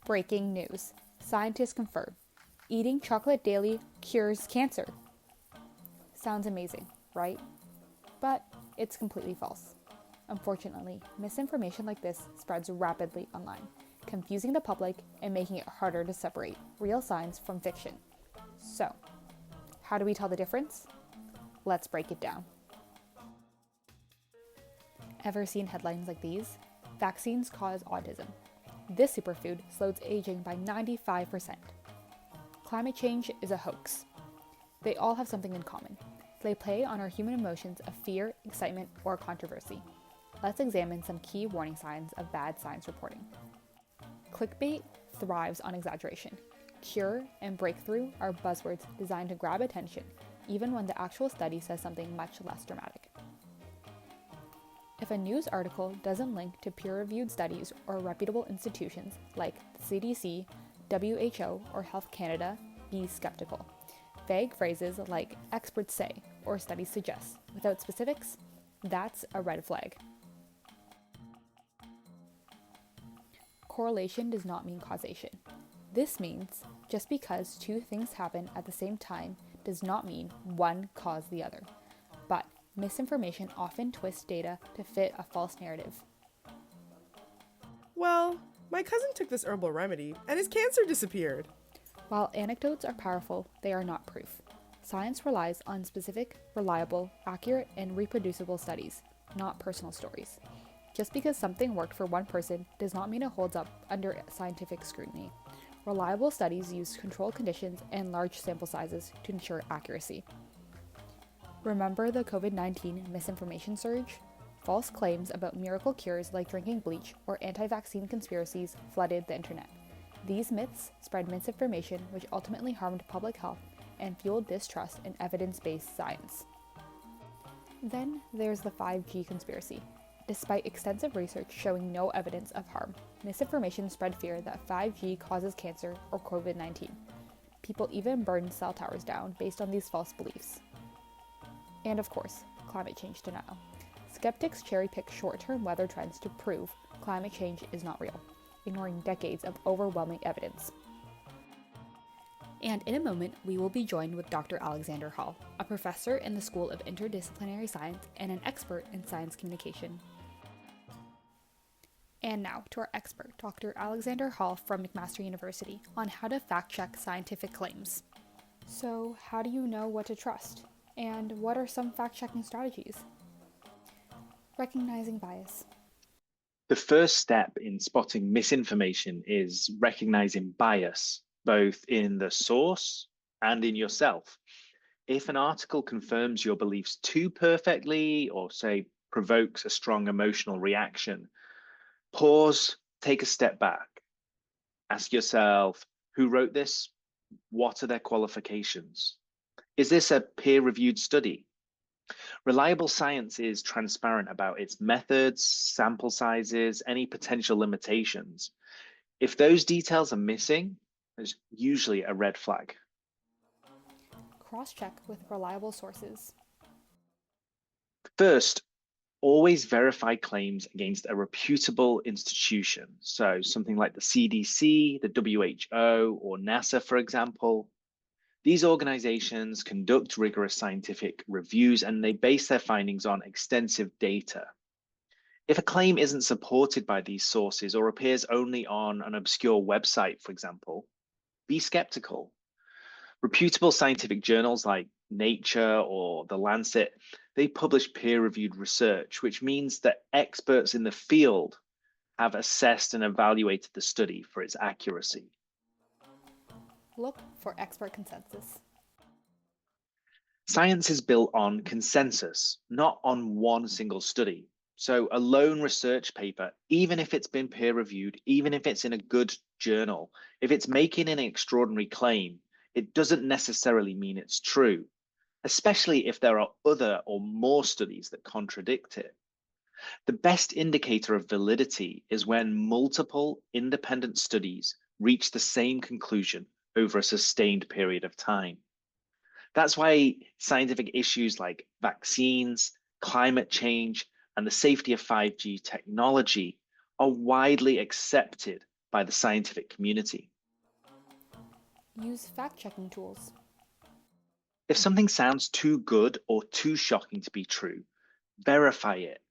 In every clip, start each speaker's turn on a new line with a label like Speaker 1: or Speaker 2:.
Speaker 1: Breaking news. Scientists confirm. Eating chocolate daily cures cancer. Sounds amazing, right? But it's completely false. Unfortunately, misinformation like this spreads rapidly online, confusing the public and making it harder to separate real science from fiction. So, how do we tell the difference? Let's break it down. Ever seen headlines like these? Vaccines cause autism. This superfood slows aging by 95%. Climate change is a hoax. They all have something in common. They play on our human emotions of fear, excitement, or controversy. Let's examine some key warning signs of bad science reporting. Clickbait thrives on exaggeration. Cure and breakthrough are buzzwords designed to grab attention, even when the actual study says something much less dramatic. If a news article doesn't link to peer-reviewed studies or reputable institutions like the CDC, WHO, or Health Canada, be skeptical. Vague phrases like experts say or studies suggest without specifics, that's a red flag. Correlation does not mean causation. This means just because two things happen at the same time does not mean one caused the other. But misinformation often twists data to fit a false narrative.
Speaker 2: Well, my cousin took this herbal remedy and his cancer disappeared.
Speaker 1: While anecdotes are powerful, they are not proof. Science relies on specific, reliable, accurate, and reproducible studies, not personal stories. Just because something worked for one person does not mean it holds up under scientific scrutiny. Reliable studies use controlled conditions and large sample sizes to ensure accuracy. Remember the COVID-19 misinformation surge? False claims about miracle cures like drinking bleach or anti-vaccine conspiracies flooded the internet. These myths spread misinformation which ultimately harmed public health and fueled distrust in evidence-based science. Then there's the 5G conspiracy. Despite extensive research showing no evidence of harm, misinformation spread fear that 5G causes cancer or COVID-19. People even burned cell towers down based on these false beliefs. And of course, climate change denial. Skeptics cherry-pick short-term weather trends to prove climate change is not real, ignoring decades of overwhelming evidence. And in a moment, we will be joined with Dr. Alexander Hall, a professor in the School of Interdisciplinary Science and an expert in science communication. And now to our expert, Dr. Alexander Hall from McMaster University, on how to fact-check scientific claims. So, how do you know what to trust? And what are some fact-checking strategies? Recognizing bias.
Speaker 3: The first step in spotting misinformation is recognizing bias, both in the source and in yourself. If an article confirms your beliefs too perfectly or, say, provokes a strong emotional reaction, pause, take a step back. Ask yourself, who wrote this? What are their qualifications? Is this a peer-reviewed study? Reliable science is transparent about its methods, sample sizes, any potential limitations. If those details are missing, there's usually a red flag.
Speaker 1: Cross-check with reliable sources.
Speaker 3: First, always verify claims against a reputable institution. So something like the CDC, the WHO, or NASA, for example. These organizations conduct rigorous scientific reviews and they base their findings on extensive data. If a claim isn't supported by these sources or appears only on an obscure website, for example, be skeptical. Reputable scientific journals like Nature or The Lancet, they publish peer-reviewed research, which means that experts in the field have assessed and evaluated the study for its accuracy.
Speaker 1: Look for expert consensus.
Speaker 3: Science is built on consensus, not on one single study. So a lone research paper, even if it's been peer-reviewed, even if it's in a good journal, if it's making an extraordinary claim, it doesn't necessarily mean it's true, especially if there are other or more studies that contradict it. The best indicator of validity is when multiple independent studies reach the same conclusion over a sustained period of time. That's why scientific issues like vaccines, climate change, and the safety of 5G technology are widely accepted by the scientific community.
Speaker 1: Use fact-checking tools.
Speaker 3: If something sounds too good or too shocking to be true, verify it.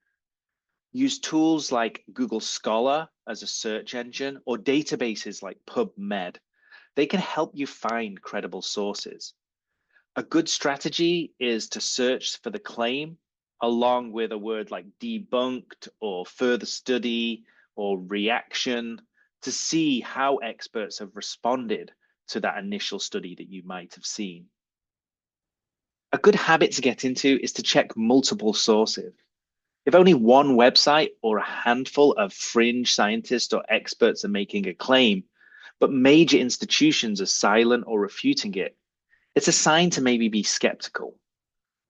Speaker 3: Use tools like Google Scholar as a search engine or databases like PubMed. They can help you find credible sources. A good strategy is to search for the claim along with a word like debunked or further study or reaction to see how experts have responded to that initial study that you might have seen. A good habit to get into is to check multiple sources. If only one website or a handful of fringe scientists or experts are making a claim, but major institutions are silent or refuting it, it's a sign to maybe be skeptical.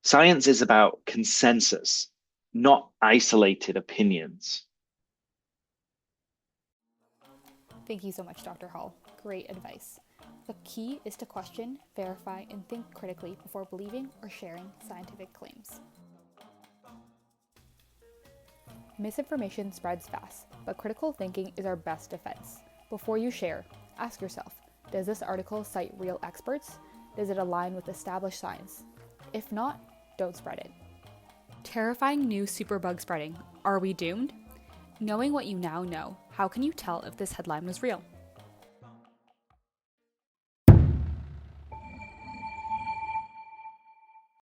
Speaker 3: Science is about consensus, not isolated opinions.
Speaker 1: Thank you so much, Dr. Hall. Great advice. The key is to question, verify, and think critically before believing or sharing scientific claims. Misinformation spreads fast, but critical thinking is our best defense. Before you share, ask yourself, does this article cite real experts? Does it align with established science? If not, don't spread it. Terrifying new superbug spreading. Are we doomed? Knowing what you now know, how can you tell if this headline was real?